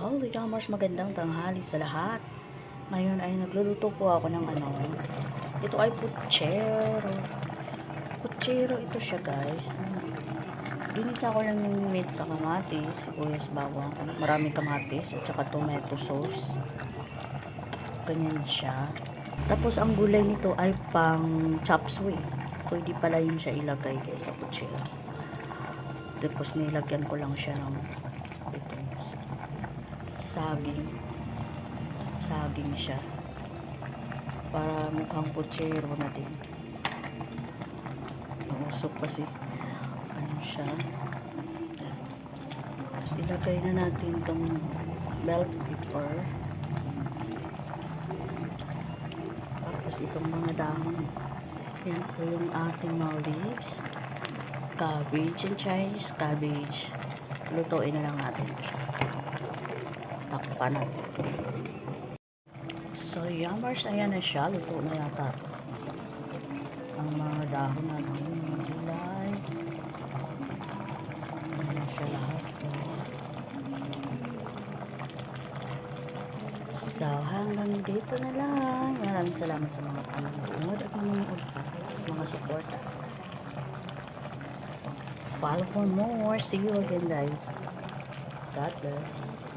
Hello, Yamers, magandang tanghali sa lahat. Ngayon ay nagluluto po ako ng ito ay putsero. Putsero ito siya, guys. Ginisa ko lang yung meat sa kamatis, sibuyas, bawang, maraming kamatis at saka tomato sauce. Ganyan siya. Tapos ang gulay nito ay pang chop suey. Pwede pala yun siya ilagay, guys, sa putsero. Tapos nilagyan ko lang siya ng saging siya para mukhang putsero na din. Nausok kasi siya. Tapos ilagay na natin tong bell pepper, tapos itong mga dahon. Yan po yung ating mga leaves, cabbage and Chinese cabbage. Lutuin na lang natin siya. Takpan natin. So, Yamers, ayan na siya. Luto na yata ang mga dahon natin, mga gulay. Ayan na siya lahat, guys. So, hanggang dito na lang. Maraming salamat sa mga panonood at mga support. Follow for more. See you again, guys. God bless.